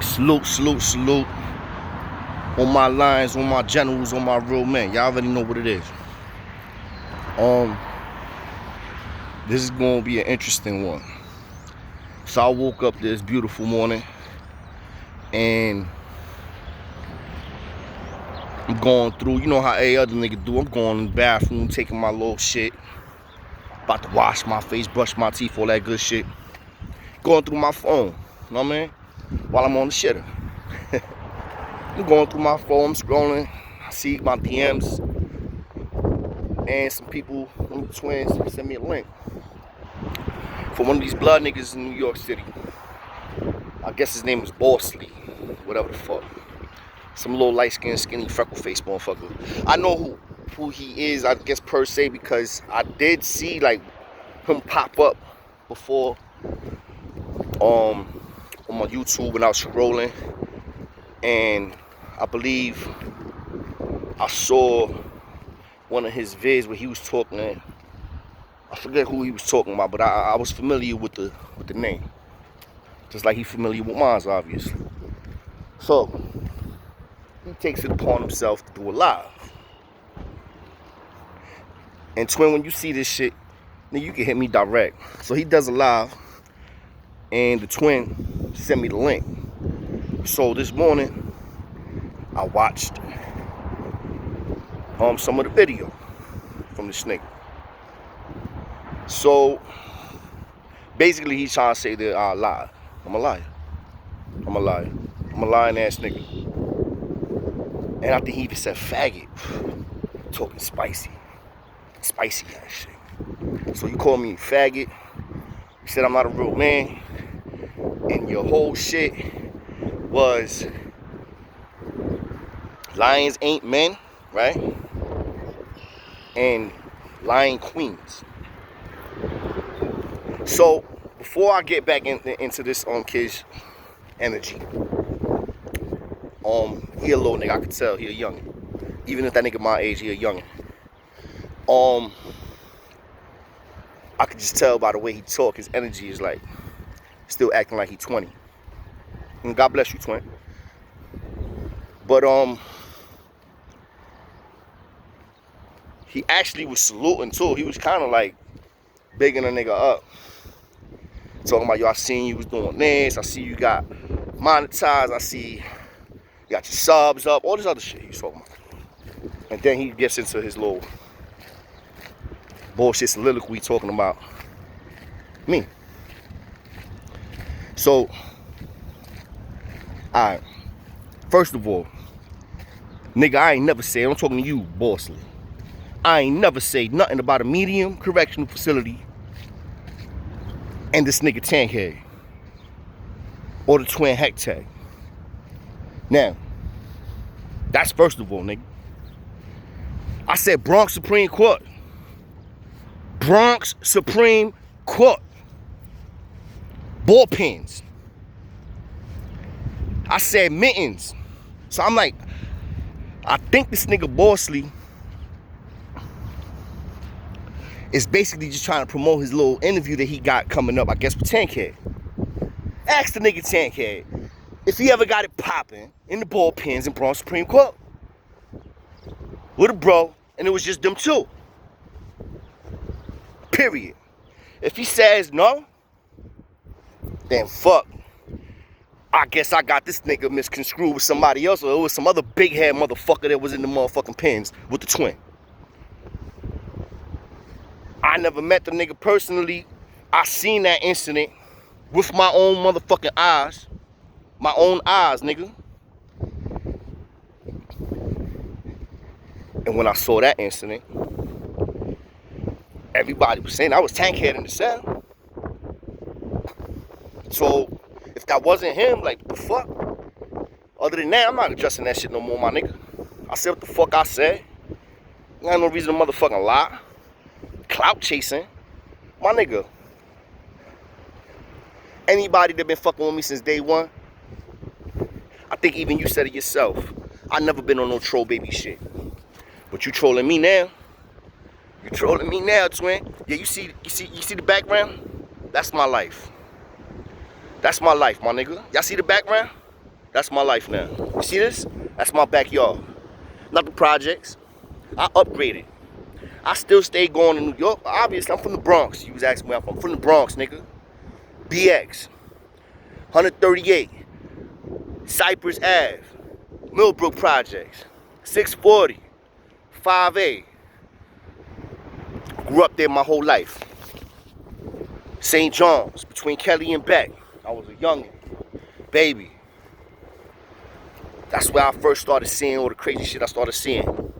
Salute, salute, salute. On my lions, on my generals, on my real men. Y'all already know what it is. This is gonna be an interesting one. So I woke up this beautiful morning and I'm going through, you know how every other nigga do. I'm going in the bathroom, taking my little shit. About to wash my face, brush my teeth, all that good shit. Going through my phone, you know what I mean? While I'm on the shitter. I'm going through my phone, I'm scrolling. I see my DMs. And some people, some twins, sent me a link. For one of these blood niggas in New York City. I guess his name is Bosley. Whatever the fuck. Some little light-skinned, skinny, freckle-faced motherfucker. I know who he is, I guess, per se, because I did see, like, him pop up before on my YouTube when I was scrolling. And I believe I saw one of his vids where he was talking. I forget who he was talking about, but I was familiar with the name. Just like he's familiar with mine, obviously. So he takes it upon himself to do a live. And twin, when you see this shit, then you can hit me direct. So he does a live, and the twin sent me the link. So this morning, I watched some of the video from this nigga. So basically, he's trying to say that I lied. I'm a liar. I'm a liar. I'm a lying ass nigga. And I think he even said faggot. Talking spicy ass shit. So you call me faggot. You said I'm not a real man. And your whole shit was lions ain't men, right? And lion queens. So before I get back into this kid's energy, he a little nigga, I could tell he a youngin'. Even if that nigga my age, he a youngin'. I could just tell by the way he talk, his energy is like still acting like he 20. And God bless you, twin. But he actually was saluting too. He was kind of like bigging a nigga up. Talking about, yo, I seen you was doing this. I see you got monetized. I see you got your subs up. All this other shit he's talking about. And then he gets into his little bullshit soliloquy talking about me. So, alright. First of all, nigga, I ain't never said, I'm talking to you, Bosley. I ain't never say nothing about a medium correctional facility and this nigga Tankhead or the twin heck tag. Now, that's first of all, nigga. I said Bronx Supreme Court. Bronx Supreme Court. Ball pens. I said mittens. So I'm like, I think this nigga Bosley is basically just trying to promote his little interview that he got coming up, I guess, with Tankhead. Ask the nigga Tankhead if he ever got it popping in the ball pens in Bronx Supreme Court with a bro, and it was just them two. Period. If he says no, then fuck. I guess I got this nigga misconstrued with somebody else, or it was some other big head motherfucker that was in the motherfucking pens with the twin. I never met the nigga personally. I seen that incident with my own motherfucking eyes. My own eyes, nigga. And when I saw that incident, everybody was saying I was Tankhead in the cell. So, if that wasn't him, like, the fuck? Other than that, I'm not addressing that shit no more, my nigga. I said what the fuck I said. I got no reason to motherfucking lie. Clout chasing. My nigga. Anybody that been fucking with me since day one, I think even you said it yourself. I never been on no troll baby shit. But you trolling me now. You trolling me now, twin. Yeah, you see the background? That's my life. That's my life, my nigga. Y'all see the background? That's my life now. You see this? That's my backyard. Not the projects. I upgraded. I still stay going to New York. Obviously, I'm from the Bronx. You was asking me, I'm from the Bronx, nigga. BX. 138. Cypress Ave. Millbrook Projects. 640. 5A. Grew up there my whole life. St. John's, between Kelly and Beck. I was a youngin', baby. That's where I first started seeing all the crazy shit I started seeing.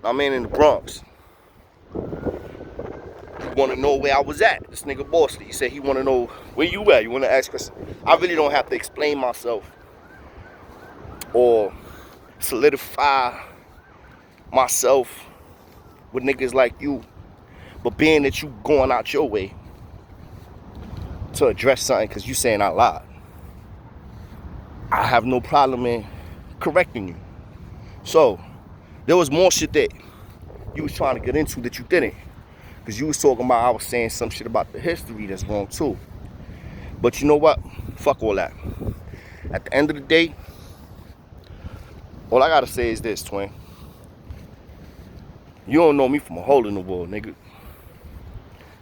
My man in the Bronx. He wanna know where I was at. This nigga Bosley. He said he wanna know where you at. You wanna ask questions. I really don't have to explain myself or solidify myself with niggas like you. But being that you going out your way to address something because you saying I lied, I have no problem in correcting you. So there was more shit that you was trying to get into that you didn't, because you was talking about I was saying some shit about the history that's wrong too. But you know what? Fuck all that. At the end of the day, all I gotta say is this, twin. You don't know me from a hole in the wall, nigga.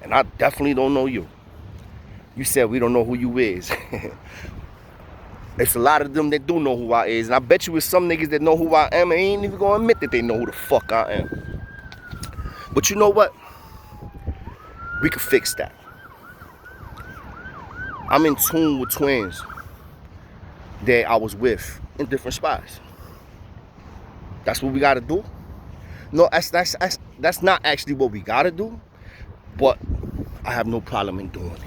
And I definitely don't know you. You said we don't know who you is. It's a lot of them that do know who I is. And I bet you it's some niggas that know who I am and ain't even gonna admit that they know who the fuck I am. But you know what? We can fix that. I'm in tune with twins that I was with in different spots. That's what we gotta do. No, that's not actually what we gotta do, but I have no problem in doing it.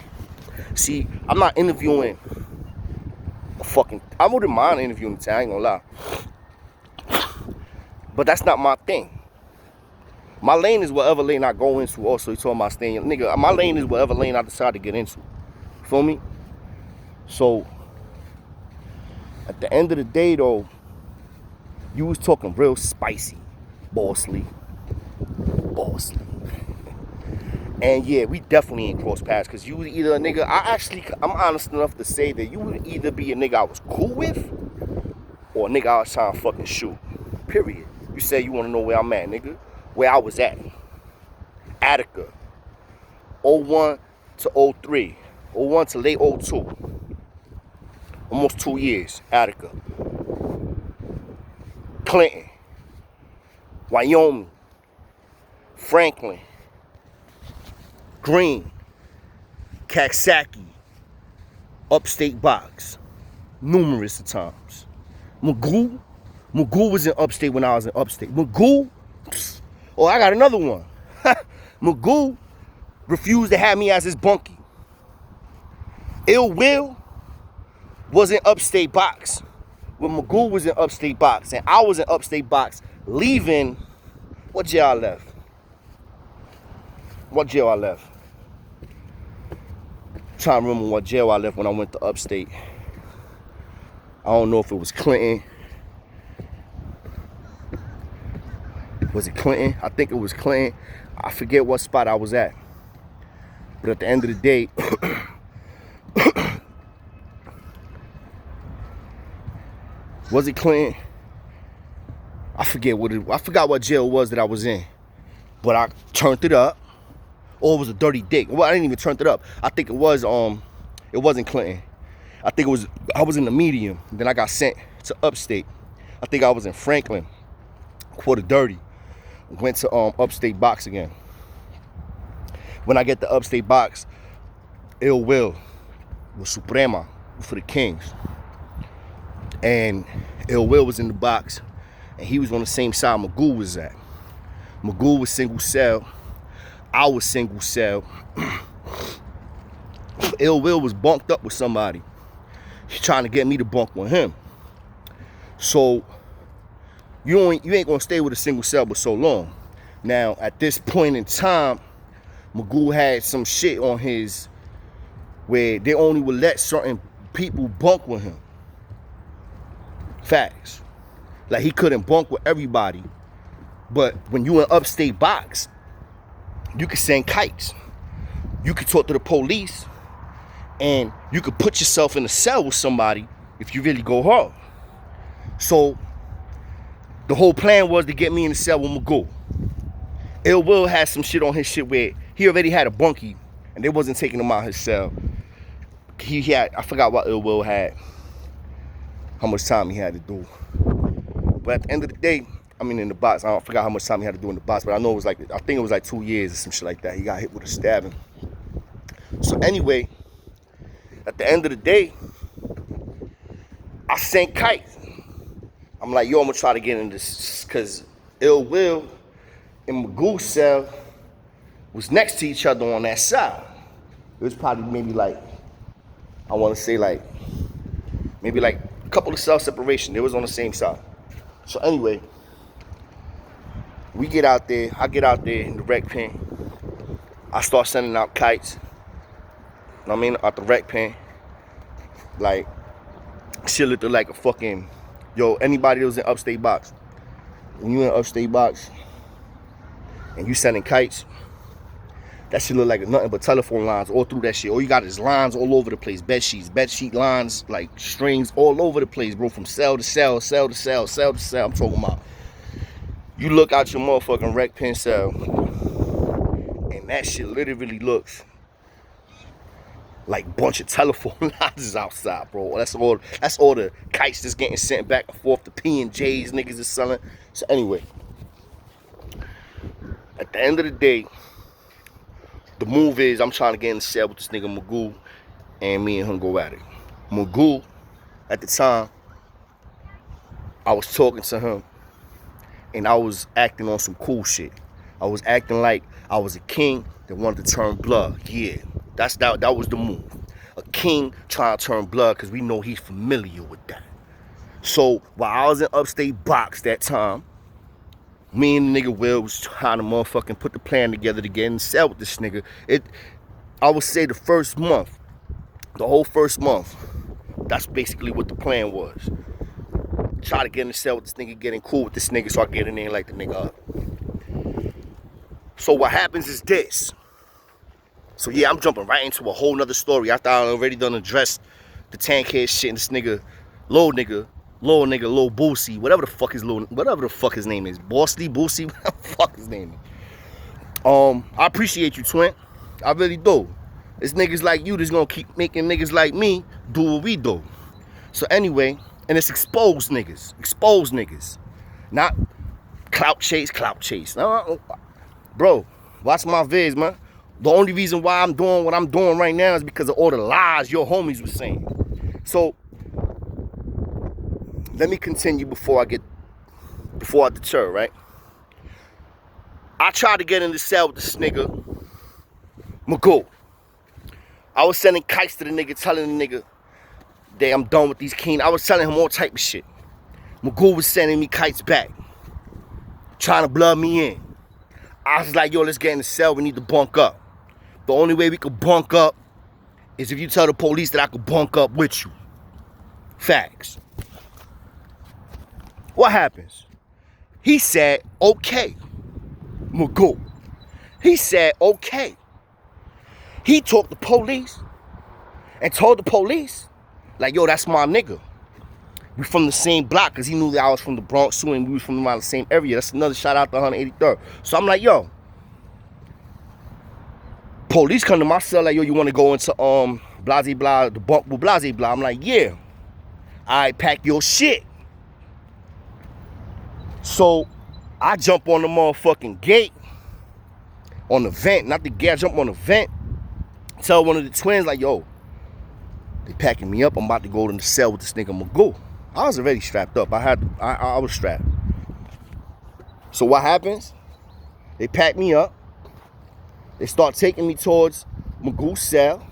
See, I'm not interviewing I wouldn't mind interviewing the I ain't gonna lie. But that's not my thing. My lane is whatever lane I go into. Also, you talking about staying, nigga, my lane is whatever lane I decide to get into. Feel me? So, at the end of the day, though, you was talking real spicy, Bosley. And yeah, we definitely ain't cross paths, because you was either a nigga, I'm honest enough to say that you would either be a nigga I was cool with, or a nigga I was trying to fucking shoot. Period. You say you want to know where I'm at, nigga. Where I was at. Attica. 01 to 03. 01 to late 02. Almost 2 years. Attica. Clinton. Wyoming. Franklin. Green. Coxsackie. Upstate box. Numerous times. Magoo was in upstate when I was in upstate. Magoo. Oh, I got another one. Magoo refused to have me as his bunkie. Ill Will was in upstate box when Magoo was in upstate box, and I was in upstate box leaving. What jail I left? What jail I left? I'm trying to remember what jail I left when I went to upstate. I don't know if it was Clinton. Was it Clinton? I think it was Clinton. I forget what spot I was at. But at the end of the day, was it Clinton? I forgot what jail it was that I was in. But I turned it up. Or it was a dirty dick. Well, I didn't even turn it up. I think it wasn't Clinton. I was in the medium. Then I got sent to upstate. I think I was in Franklin. Quarter dirty. Went to upstate box again. When I get the upstate box, Ill Will was Suprema for the Kings. And Ill Will was in the box, and he was on the same side Magoo was at. Magoo was single cell. I was single cell. Ill Will was bunked up with somebody. He's trying to get me to bunk with him. So you ain't gonna stay with a single cell for so long. Now, at this point in time, Magoo had some shit on his where they only would let certain people bunk with him. Facts. Like, he couldn't bunk with everybody. But when you in upstate box, you could send kites. You could talk to the police, and you could put yourself in a cell with somebody if you really go hard. So the whole plan was to get me in the cell with Magoo. Ill Will had some shit on his shit where he already had a bunkie and they wasn't taking him out his cell. He had, I forgot what Ill Will had, how much time he had to do. But at the end of the day, I mean in the box, I forgot how much time he had to do in the box, but I know it was like, I think it was like 2 years or some shit like that. He got hit with a stabbing. So anyway, at the end of the day, I sent kites. I'm like, yo, I'm gonna try to get in this, cause Ill Will and Magoo's cell was next to each other on that side. It was probably maybe like, I wanna say like, maybe like a couple of cell separation. They was on the same side. So anyway, we get out there, I get out there in the rec pen. I start sending out kites. I mean, out the rec pen. Like, shit looked like a fucking, yo, anybody that was in upstate box. When you in upstate box and you sending kites, that shit look like nothing but telephone lines all through that shit. All you got is lines all over the place. Bed sheet lines, like strings all over the place, bro. From cell to cell, cell to cell, cell to cell. I'm talking about. You look out your motherfucking rec pen cell, and that shit literally looks like a bunch of telephone lines outside, bro. That's all the kites that's getting sent back and forth. The P&Js niggas is selling. So anyway, at the end of the day, the move is I'm trying to get in the cell with this nigga Magoo, and me and him go at it. Magoo, at the time, I was talking to him, and I was acting on some cool shit. I was acting like I was a king that wanted to turn blood. Yeah, that was the move. A king trying to turn blood because we know he's familiar with that. So while I was in upstate box that time, me and the nigga Will was trying to motherfucking put the plan together to get in the cell with this nigga. I would say the first month, the whole first month, that's basically what the plan was. Try to get in the cell with this nigga, getting cool with this nigga so I get in there and light the nigga up. So what happens is this. So yeah, I'm jumping right into a whole nother story after I already done addressed the tank head shit and this nigga, Lil Boosie, whatever the fuck his name is. Bossy, Boosie, whatever the fuck his name is. I appreciate you, twin. I really do. It's niggas like you that's gonna keep making niggas like me do what we do. So anyway, and it's exposed niggas. Not clout chase. No, bro, watch my vids, man. The only reason why I'm doing what I'm doing right now is because of all the lies your homies were saying. So let me continue before I deter, right? I tried to get in the cell with this nigga, Magoo. I was sending kites to the nigga, telling the nigga that I'm done with these keen. I was telling him all type of shit. Magoo was sending me kites back, trying to blood me in. I was like, yo, let's get in the cell. We need to bunk up. The only way we could bunk up is if you tell the police that I could bunk up with you. Facts. What happens? He said, okay. Magoo. He said, okay. He talked to police and told the police, like, yo, that's my nigga. We from the same block, because he knew that I was from the Bronx too, and we was from around the same area. That's another shout out to 183rd. So I'm like, yo, police come to my cell like, yo, you want to go into blase blah, the bunk with blase blah. I'm like, yeah. I pack your shit. So I jump on the motherfucking gate, on the vent, not the gate, I jump on the vent, tell one of the twins like, yo, they packing me up, I'm about to go to the cell with this nigga Magoo. I was already strapped up. I was strapped. So what happens? They pack me up. They start taking me towards Magoo's cell.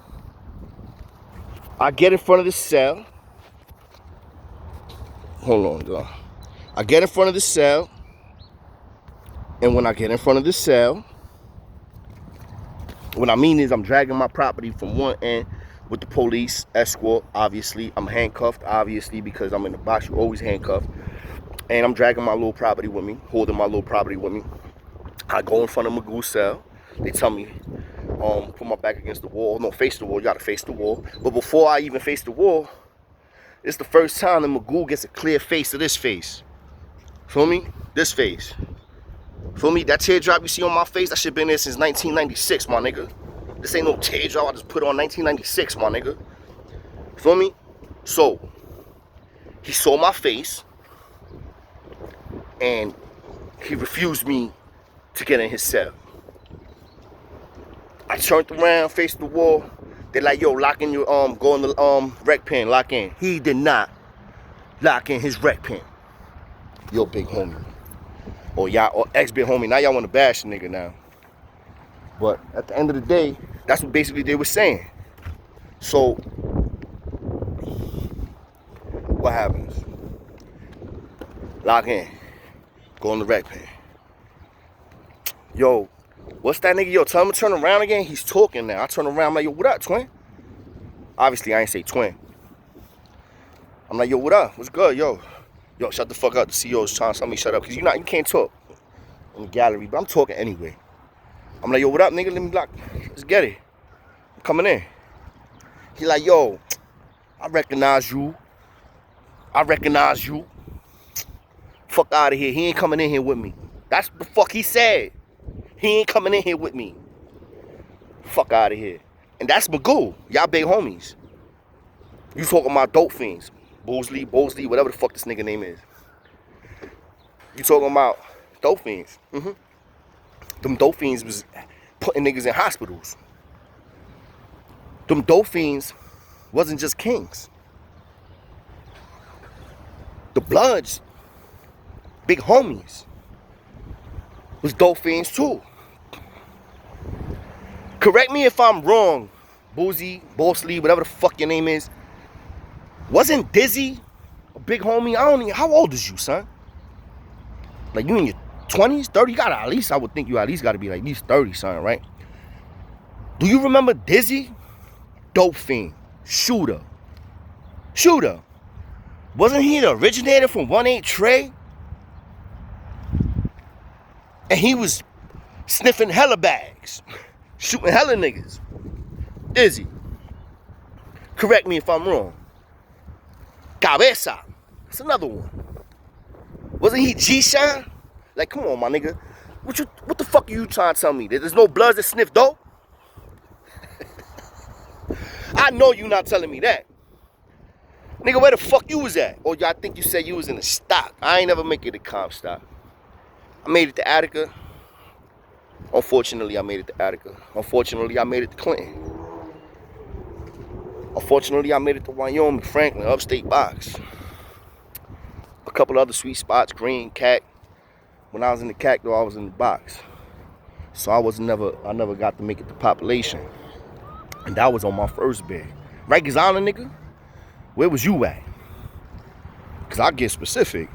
I get in front of the cell. Hold on, y'all. I get in front of the cell. And when I get in front of the cell, what I mean is I'm dragging my property from one end with the police escort, obviously. I'm handcuffed, obviously, because I'm in the box. You always handcuffed. And I'm dragging my little property with me, holding my little property with me. I go in front of Magoo's cell. They tell me, put my back against the wall. No, face the wall. You gotta face the wall. But before I even face the wall, It's the first time that Magoo gets a clear face to this face. Feel me? This face. Feel me? That teardrop you see on my face, that shit been there since 1996, my nigga. This ain't no teardrop I just put on 1996, my nigga. Feel me? So, he saw my face, and he refused me to get in his cell. I turned around, faced the wall. They're like, yo, lock in your go in the rec pen, lock in. He did not lock in his rec pen. Yo, big homie. Or y'all, or ex-big homie. Now y'all want to bash the nigga now. But at the end of the day, that's what basically they were saying. So, what happens? Lock in. Go in the rec pen. Yo, what's that nigga? Yo, tell him to turn around again. He's talking now. I turn around, I'm like, yo, what up, twin? Obviously, I ain't say twin. I'm like, yo, what up? What's good, yo? Yo, shut the fuck up. The CEO is trying to tell me shut up. Because you can't talk in the gallery. But I'm talking anyway. I'm like, yo, what up, nigga? Let me block. Let's get it. I'm coming in. He like, yo, I recognize you. I recognize you. Fuck out of here. He ain't coming in here with me. That's what the fuck he said. He ain't coming in here with me. Fuck out of here. And that's Magoo. Y'all big homies. You talking about dope fiends. Bosley, whatever the fuck this nigga name is. You talking about dope fiends. Them dope fiends was putting niggas in hospitals. Them dope fiends wasn't just kings. The Bloods, big homies, was dope fiends too. Correct me if I'm wrong, Bosley, whatever the fuck your name is. Wasn't Dizzy a big homie? I don't even, how old is you, son? Like, you in your 20s, 30? You gotta at least, I would think you at least gotta be like at least 30, son, right? Do you remember Dizzy? Dope fiend. Shooter. Wasn't he the originator from 1-8 Trey? And he was sniffing hella bags. Shooting hella niggas. Dizzy. Correct me if I'm wrong. Cabeza. That's another one. Wasn't he G-Shine? Like, come on, my nigga. What the fuck are you trying to tell me? There's no Bloods that sniff dope? I know you not telling me that. Nigga, where the fuck you was at? Or y'all think you said you was in the stock? I ain't never make it to comp stock. I made it to Attica. Unfortunately, I made it to Attica. Unfortunately, I made it to Clinton. Unfortunately, I made it to Wyoming, Franklin, upstate box. A couple other sweet spots, Green, Cat. When I was in the Cat, though, I was in the box. So I never got to make it to population. And that was on my first bid. Right, Gazana, nigga? Where was you at? Because I get specific.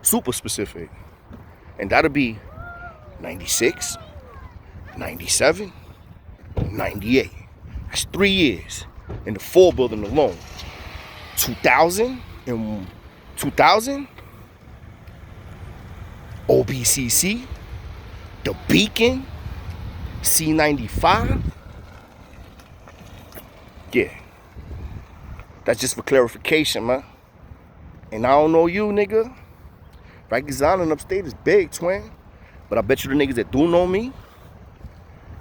Super specific. And that'll be 96, 97, 98. That's 3 years. In the 4 building alone. 2000, OBCC, The Beacon, C95. Yeah. That's just for clarification, man. And I don't know you, nigga. Rikers Island upstate is big, twin. But I bet you the niggas that do know me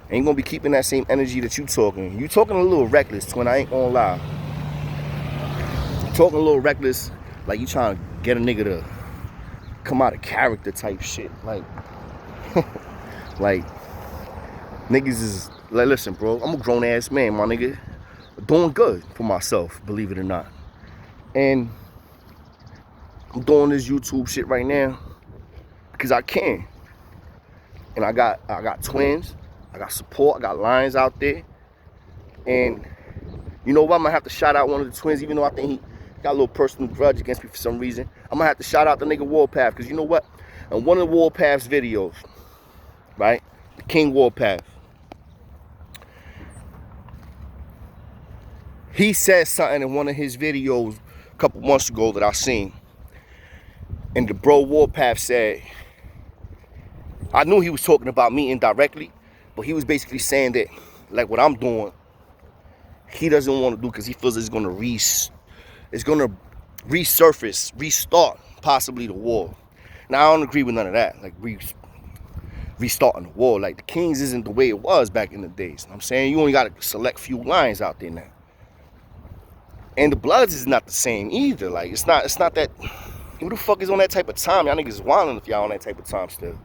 ain't gonna be keeping that same energy that you talking. You talking a little reckless, twin. I ain't gonna lie. You talking a little reckless, like you trying to get a nigga to come out of character type shit. Like, like niggas is like, listen, bro. I'm a grown ass man, my nigga. Doing good for myself, believe it or not. And I'm doing this YouTube shit right now because I can. And I got twins, I got support, I got lions out there. And you know what? I'm gonna have to shout out one of the twins, even though I think he got a little personal grudge against me for some reason. I'm gonna have to shout out the nigga Warpath, because you know what? In one of Warpath's videos, right? The King Warpath. He said something in one of his videos a couple months ago that I seen. And the bro Warpath said, I knew he was talking about me indirectly, but he was basically saying that, like what I'm doing, he doesn't want to do because he feels it's going to it's gonna resurface, restart possibly the war. Now I don't agree with none of that. Like restarting the war. Like the Kings isn't the way it was back in the days. I'm saying you only got a select few lines out there now. And the Bloods is not the same either. Like it's not that. Who the fuck is on that type of time? Y'all niggas wildin' if y'all on that type of time still.